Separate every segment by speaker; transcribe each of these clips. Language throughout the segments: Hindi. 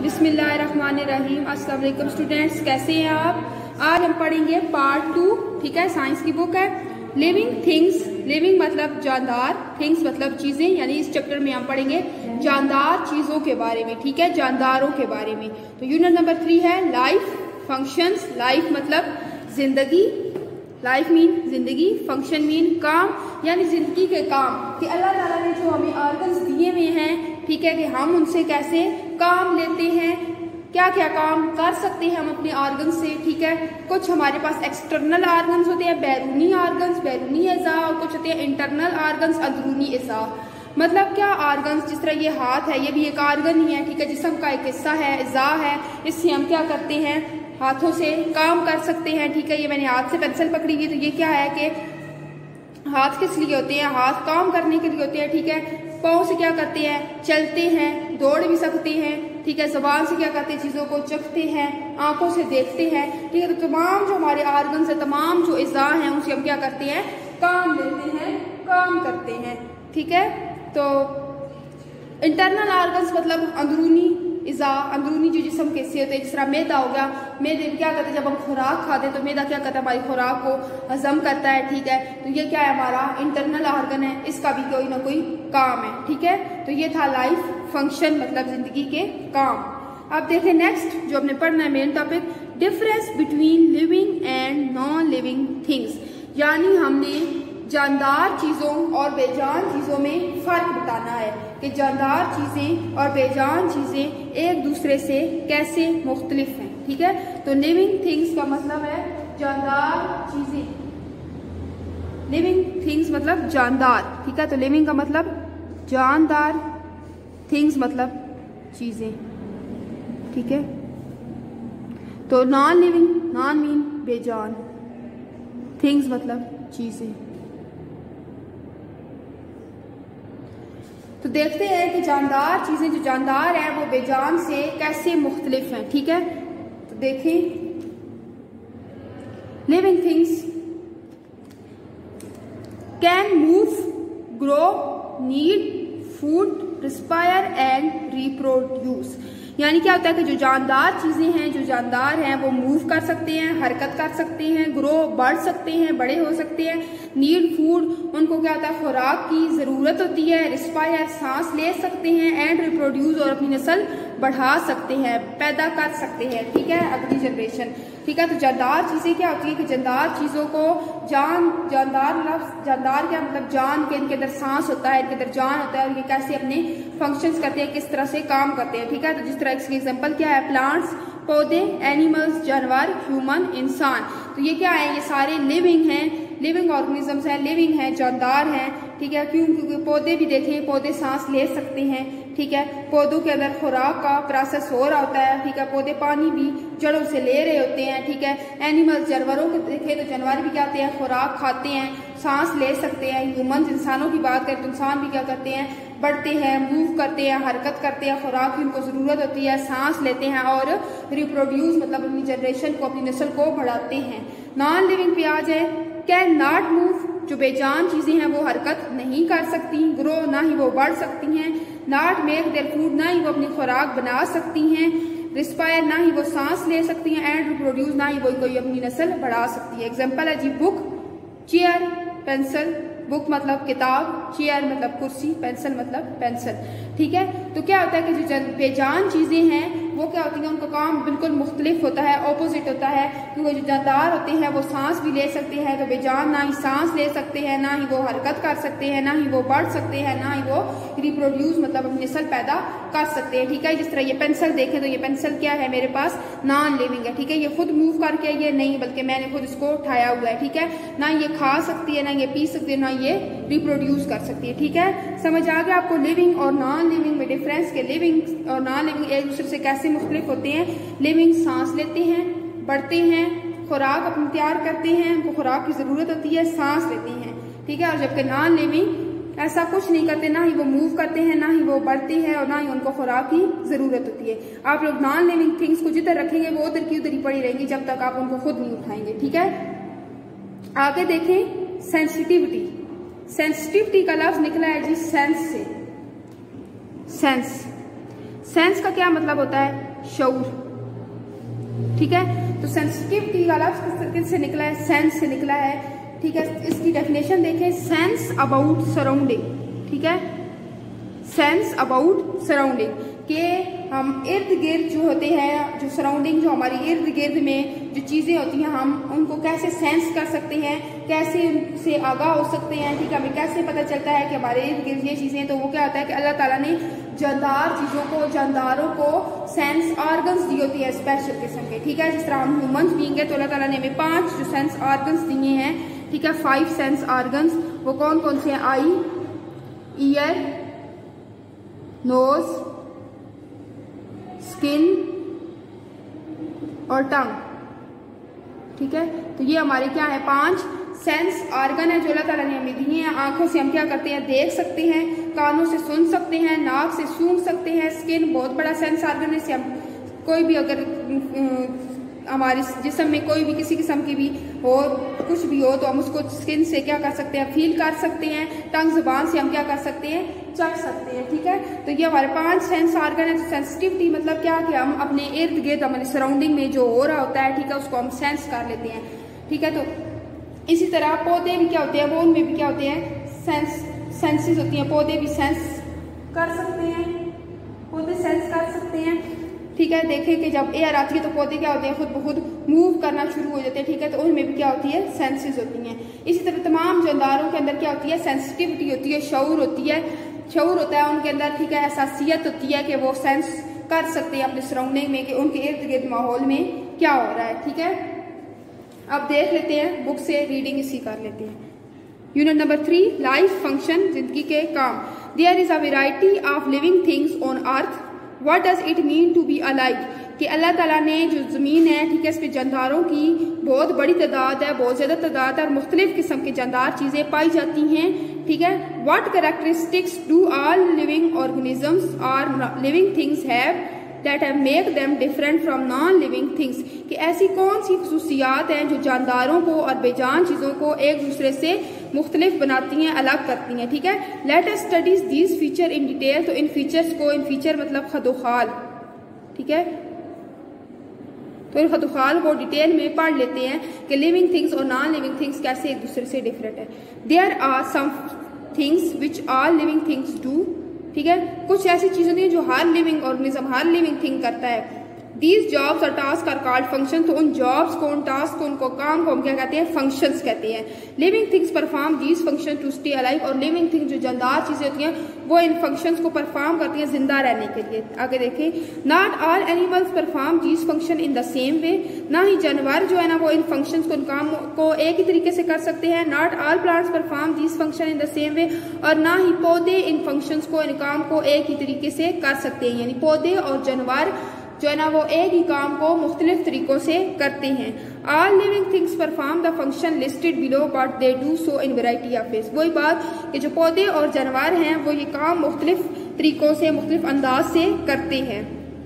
Speaker 1: बिस्मिल्लाहिर्रहमानिर्रहीम। अस्सलाम वालेकुम स्टूडेंट्स, कैसे हैं आप? आज हम पढ़ेंगे पार्ट 2, ठीक है। साइंस की बुक है लिविंग थिंग्स। लिविंग मतलब जानदार, थिंग्स मतलब चीजें, यानी इस चैप्टर में हम पढ़ेंगे जानदार चीजों के बारे में, ठीक है, जानदारों के बारे में। तो यूनिट नंबर 3 है लाइफ फंक्शंस। लाइफ मतलब जिंदगी, लाइफ मीन जिंदगी, फंक्शन मीन काम, यानी जिंदगी के काम कि अल्लाह ताला ने जो हमें ऑर्गन्स दिए हुए हैं, ठीक है, कि हम उनसे कैसे काम लेते हैं, क्या क्या काम कर सकते हैं हम अपने ऑर्गन से, ठीक है। कुछ हमारे पास एक्सटर्नल ऑर्गन्स होते हैं, बैरूनी ऑर्गन्स, बैरूनी अज़ा, और कुछ होते हैं इंटरनल ऑर्गन्स, अंदरूनी अज़ा। मतलब क्या ऑर्गन्स, जिस तरह ये हाथ है, ये भी एक ऑर्गन ही है, ठीक है, जिस्म का एक हिस्सा है, अज़ा है। इससे हम क्या करते हैं, हाथों से काम कर सकते हैं, ठीक है। ये मैंने हाथ से पेंसिल पकड़ी हुई, तो ये क्या है कि हाथ किस लिए होते हैं, हाथ काम करने के लिए होते हैं, ठीक है। पाँव से क्या करते हैं, चलते हैं, दौड़ भी सकते हैं, ठीक है। जुबान से क्या करते हैं, चीजों को चखते हैं, आंखों से देखते हैं, ठीक है। तो तमाम जो हमारे ऑर्गन्स है, तमाम जो अज़ा हैं, उनसे हम क्या करते हैं, काम लेते हैं, काम करते हैं, ठीक है। तो इंटरनल ऑर्गन्स मतलब अंदरूनी अज़ा, अंदरूनी जो जिस्म के हिस्से होते हैं, जिस तरह मैदा हो गया, मैदे क्या करते हैं, जब हम खुराक खाते हैं तो मैदा क्या करता है, हमारी खुराक को हजम करता है, ठीक है। तो ये क्या है, हमारा इंटरनल ऑर्गन है, इसका भी कोई ना कोई काम है, ठीक है। तो ये था लाइफ फंक्शन मतलब जिंदगी के काम। अब देखें नेक्स्ट जो हमने पढ़ना है main topic, difference between living and non living things, यानी हमने जानदार चीजों और बेजान चीजों में फर्क बताना है कि जानदार चीजें और बेजान चीजें एक दूसरे से कैसे मुख्तलिफ हैं, ठीक है। तो लिविंग थिंग्स का मतलब है जानदार चीजें, लिविंग थिंग्स मतलब जानदार, ठीक है। तो लिविंग का मतलब जानदार, थिंग्स मतलब चीजें, ठीक है। तो नॉन लिविंग, नॉन मीन बेजान, थिंग्स मतलब चीजें। तो देखते हैं कि जानदार चीजें जो जानदार हैं वो बेजान से कैसे मुख्तलिफ हैं, ठीक है। तो देखें, living things can move, grow, need food, respire and reproduce. यानी क्या होता है कि जो जानदार चीजें हैं, जो जानदार हैं, वो मूव कर सकते हैं, हरकत कर सकते हैं, ग्रो बढ़ सकते हैं, बड़े हो सकते हैं, नीड फूड, उनको क्या होता है, खुराक की जरूरत होती है, रिस्पायर सांस ले सकते हैं, एंड रिप्रोड्यूस और अपनी नस्ल बढ़ा सकते हैं, पैदा कर सकते हैं, ठीक है, अगली जनरेशन, ठीक है। तो जानदार चीजें क्या होती है कि जानदार चीजों को जानदार क्या मतलब जान के, इनके अंदर सांस होता है, इनके अंदर जान होता है, और ये कैसे अपने फंक्शंस करते हैं, किस तरह से काम करते हैं, ठीक है। तो जिस तरह इसकी एग्जांपल क्या है, प्लांट्स पौधे, एनिमल्स जानवर, ह्यूमन इंसान। तो ये क्या है, ये सारे लिविंग हैं, लिविंग ऑर्गेनिजम्स हैं, लिविंग हैं, जानदार हैं, ठीक है। क्यों, क्योंकि पौधे भी देखें, पौधे सांस ले सकते हैं, ठीक है। पौधों के अंदर खुराक का प्रोसेस हो रहा होता है, ठीक है। पौधे पानी भी जड़ों से ले रहे होते हैं, ठीक है। एनिमल्स जानवरों को देखें तो जानवर भी क्या करते हैं, खुराक खाते हैं, सांस ले सकते हैं। ह्यूमन इंसानों की बात करें तो इंसान भी क्या करते हैं, बढ़ते हैं, मूव करते हैं, हरकत करते हैं, खुराक की उनको जरूरत होती है, सांस लेते हैं, और रिप्रोड्यूस मतलब अपनी जनरेशन को, अपनी नस्ल को बढ़ाते हैं। नॉन लिविंग पे आ जाए, कैन नॉट मूव, जो बेजान चीजें हैं वो हरकत नहीं कर सकती, ग्रो ना ही वो बढ़ सकती हैं, नॉट मेक देयर फूड, ना ही वो अपनी खुराक बना सकती हैं, रिस्पायर ना ही वो सांस ले सकती हैं, एंड रिप्रोड्यूस ना ही वो कोई अपनी नस्ल बढ़ा सकती है। एग्जाम्पल है जी बुक, चेयर, पेंसिल। बुक मतलब किताब, चेयर मतलब कुर्सी, पेंसिल मतलब पेंसिल, ठीक है। तो क्या होता है कि जो बेजान चीजें हैं वो क्या होती है, उनका काम बिल्कुल मुख्तलिफ होता है, ऑपोजिट होता है। क्योंकि जो जानदार होते हैं वो सांस भी ले सकते हैं, तो बेजान ना ही सांस ले सकते हैं, ना ही वो हरकत कर सकते हैं, ना ही वो बढ़ सकते हैं, ना ही वो रिप्रोड्यूस मतलब अपनी नस्ल पैदा कर सकते हैं, ठीक है। जिस तरह ये पेंसिल देखें तो ये पेंसिल क्या है, मेरे पास नॉन लिविंग है, ठीक है। ये खुद मूव करके ये नहीं, बल्कि मैंने खुद इसको उठाया हुआ है, ठीक है। ना ये खा सकती है, ना ये पी सकती है, ना ये रिप्रोड्यूस कर सकती है, ठीक है। समझ आ गया आपको लिविंग और नॉन लिविंग में डिफरेंस, के लिविंग और नॉन लिविंग एक दूसरे से कैसे मुख्तलिफ होते हैं। लिविंग सांस लेते हैं, बढ़ते हैं, खुराक अपनी तैयार करते हैं, उनको खुराक की जरूरत होती है, सांस लेते हैं, ठीक है। और जबकि नॉन लिविंग ऐसा कुछ नहीं करते, ना ही वो मूव करते हैं, ना ही वो बढ़ते हैं, और ना ही उनको खुराक की जरूरत होती है। आप लोग नॉन लिविंग थिंग्स को जिधर रखेंगे वो उधर की उधर ही पड़ी रहेंगी जब तक आप उनको खुद नहीं उठाएंगे, ठीक है। आगे देखें सेंसिटिविटी। सेंसिटिविटी का लफ्ज निकला है जी सेंस से, सेंस। सेंस का क्या मतलब होता है? शऊर, ठीक है। तो सेंसिटिविटी का लफ्ज किससे निकला है? सेंस से निकला है, ठीक है। इसकी डेफिनेशन देखें, सेंस अबाउट सराउंडिंग, ठीक है, सेंस अबाउट सराउंडिंग, कि हम इर्द गिर्द जो होते हैं, जो सराउंडिंग, जो हमारी इर्द गिर्द में जो चीज़ें होती हैं, हम उनको कैसे सेंस कर सकते हैं, कैसे उनसे आगाह हो सकते हैं, ठीक है। हमें कैसे पता चलता है कि हमारे इर्द गिर्द ये चीज़ें, तो वो क्या होता है कि अल्लाह ताला ने जानदार चीज़ों को, जानदारों को सेंस ऑर्गन्स दी होती है स्पेशल किस्म के, ठीक है। जिस तरह हम ह्यूमंस बीइंग है तो अल्लाह ताला ने हमें 5 जो सेंस ऑर्गन्स दिए हैं, ठीक है, 5 सेंस ऑर्गन्स। वो कौन कौन से हैं? आई, ईयर, नोज, स्किन और टंग, ठीक है। तो ये हमारे क्या है? 5 सेंस ऑर्गन है जो अल्लाह ताला ने हमें दिए हैं। आंखों से हम क्या करते हैं? देख सकते हैं, कानों से सुन सकते हैं, नाक से सूंघ सकते हैं, स्किन बहुत बड़ा सेंस ऑर्गन है, इससे हम कोई भी अगर हमारे जिस्म में कोई भी किसी किस्म की भी हो, कुछ भी हो, तो हम उसको स्किन से क्या कर सकते हैं? फील कर सकते हैं। टंग, जुबान से हम क्या कर सकते हैं? चख सकते हैं, ठीक है। तो ये हमारे 5 सेंस ऑर्गन है। तो सेंसिटिविटी मतलब क्या कि हम अपने इर्द गिर्द, हमारे सराउंडिंग में जो हो रहा होता है, ठीक है, उसको हम सेंस कर लेते हैं, ठीक है। तो इसी तरह पौधे भी क्या होते हैं? वो उनमें भी क्या होते हैं? सेंसेस होती हैं। पौधे भी सेंस कर सकते हैं, पौधे सेंस कर सकते हैं, ठीक है। देखें कि जब एयर आती है तो पौधे क्या होते हैं? खुद ब खुद मूव करना शुरू हो जाते हैं, ठीक है। तो उनमें भी क्या होती है? सेंसेस होती हैं। इसी तरह तमाम जानदारों के अंदर क्या होती है? सेंसिटिविटी होती है, शऊर होती है, शऊर होता है उनके अंदर, ठीक है। एहसासियत होती है कि वो सेंस कर सकते हैं अपने सराउंडिंग में कि उनके इर्द गिर्द माहौल में क्या हो रहा है, ठीक है। अब देख लेते हैं, बुक से रीडिंग इसी कर लेते हैं। यूनिट नंबर 3, लाइफ फंक्शन, जिंदगी के काम। There is a variety of living things on earth, what does it mean to be alive, कि अल्लाह ताला ने जो ज़मीन है, ठीक है, इस पे जानदारों की बहुत बड़ी तादाद है, बहुत ज़्यादा तादाद है, और मुख्तलिफ किस्म की जानदार चीज़ें पाई जाती हैं, ठीक है। What characteristics do all living organisms और living things have that make them different from non living things, कि ऐसी कौन सी खसूसियात हैं जो जानदारों को और बेजान चीज़ों को एक दूसरे से मुख्तलिफ बनाती हैं, अलग करती हैं, ठीक है। Let us studies these feature in detail, तो इन फीचर्स को, इन फीचर मतलब खदोखाल, ठीक है, तो इन खदोखाल को डिटेल में पढ़ लेते हैं कि लिविंग थिंग्स और नॉन लिविंग थिंग्स कैसे एक दूसरे से डिफरेंट है। There are some things which all living things do, ठीक है, कुछ ऐसी चीजें होती हैं जो हर लिविंग ऑर्गेनिज्म, हर लिविंग थिंग करता है। दीज जॉब्स और टास्क आर कॉल्ड फंक्शन, तो उन जॉब्स को, उन टास्क को, उनको काम को हम क्या कहते हैं? फंक्शंस कहते हैं। Living things perform these function to stay alive, और लिविंग थिंग जो जानदार चीजें होती हैं वो इन फंक्शंस को परफॉर्म करती हैं जिंदा रहने के लिए। आगे देखें, not all animals perform these function in the same way, ना ही जानवर जो है ना वो इन फंक्शंस को, इन काम को एक ही तरीके से कर सकते हैं। Not all plants perform these function in the same way, और ना ही पौधे इन फंक्शंस को, इन काम को एक ही तरीके से कर सकते हैं। यानी पौधे और जानवर जो है ना वो एक ही काम को मुख्तलिफ तरीकों से करते हैं। All living things perform the function listed below but they do so in variety of ways, वही बात कि जो पौधे और जानवर हैं वो ये काम मुख्तलिफ तरीकों से, मुख्तलिफ अंदाज से करते हैं।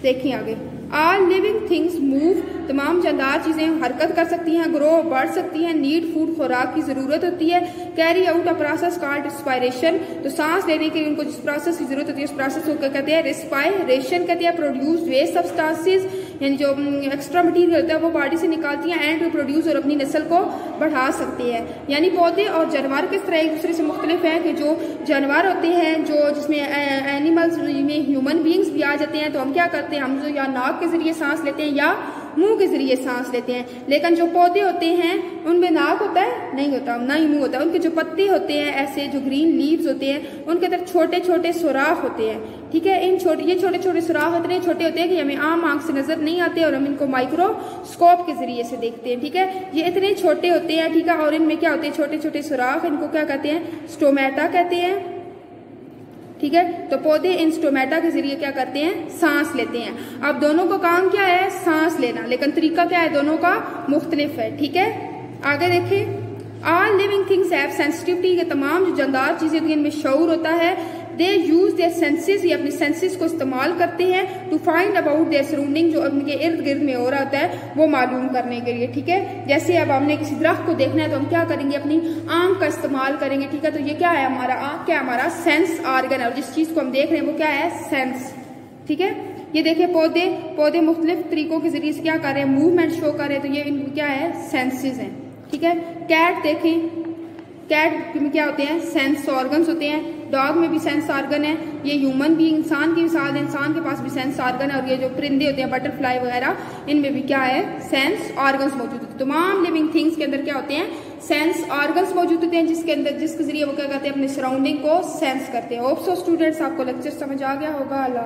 Speaker 1: देखिए आगे, ऑल लिविंग थिंग्स मूव, तमाम जानदार चीजें हरकत कर सकती हैं, ग्रो, बढ़ सकती हैं, नीड फूड, खुराक की जरूरत होती है, carry out a process called respiration, तो सांस लेने के लिए उनको जिस प्रोसेस की जरूरत होती है उस प्रोसेस को क्या कहते हैं? रिस्पायरेशन कहते हैं। प्रोड्यूस वेस्ट सब्सटेंसेस, यानी जो एक्स्ट्रा मटीरियल होता है वो बॉडी से निकालती हैं, एंड टू प्रोड्यूस, और अपनी नस्ल को बढ़ा सकते हैं। यानी पौधे और जानवर किस तरह एक दूसरे से मुख्तलिफ हैं कि जो जानवर होते हैं, जो जिसमें एनिमल्स में ह्यूमन बींग्स भी आ जाते हैं, तो हम क्या करते हैं? हम जो या नाक के जरिए सांस लेते हैं या मुंह के जरिए सांस लेते हैं। लेकिन जो पौधे होते हैं उनमें नाक होता है? नहीं होता, ना ही मुंह होता है। उनके जो पत्ते होते हैं, ऐसे जो ग्रीन लीव्स होते हैं, उनके अंदर छोटे छोटे सुराख होते हैं, ठीक है। ये छोटे छोटे सुराख इतने छोटे होते हैं कि हमें आम आंख से नजर नहीं आते, और हम इनको माइक्रोस्कोप के जरिए से देखते हैं, ठीक है। ये इतने छोटे होते हैं, ठीक है, और इनमें क्या होते हैं? छोटे छोटे सुराख, इनको क्या कहते हैं? स्टोमेटा कहते हैं, ठीक है। तो पौधे इन स्टोमेटा के जरिए क्या करते हैं? सांस लेते हैं। अब दोनों का काम क्या है? सांस लेना, लेकिन तरीका क्या है? दोनों का मुख्तलिफ है, ठीक है। आगे देखें, all living things have sensitivity, के तमाम जो जानदार चीजें होती हैं इनमें शऊर होता है। दे यूज देयर सेंसेस, ये अपने सेंसेस को इस्तेमाल करते हैं to find about their surrounding, जो उनके इर्द गिर्द में हो रहा होता है वो मालूम करने के लिए, ठीक है। जैसे अब हमने किसी दरख्त को देखना है तो हम क्या करेंगे? अपनी आंख का इस्तेमाल करेंगे, ठीक है। तो ये क्या है? हमारा आंख क्या है? हमारा सेंस ऑर्गन है, और जिस चीज को हम देख रहे हैं वो क्या है? सेंस, ठीक है। ये देखिए पौधे मुख्तलिफ तरीकों के जरिए से क्या कर रहे हैं, मूवमेंट शो कर रहे हैं, तो ये इनकी क्या है, सेंसेस हैं। ठीक है, कैट देखें, कैट में क्या होते हैं, सेंस ऑर्गन्स होते हैं। डॉग में भी सेंस ऑर्गन है। ये ह्यूमन भी, इंसान की मिसाल है, इंसान के पास भी सेंस ऑर्गन है। और ये जो परिंदे होते हैं, बटरफ्लाई वगैरह, इनमें भी क्या है, सेंस ऑर्गन्स मौजूद होते हैं। तमाम लिविंग थिंग्स के अंदर क्या होते हैं, सेंस ऑर्गन्स मौजूद होते हैं, जिसके जरिए वो क्या करते हैं, अपने सराउंडिंग को सेंस करते हैं। होप सो स्टूडेंट्स आपको लेक्चर समझ आ गया होगा।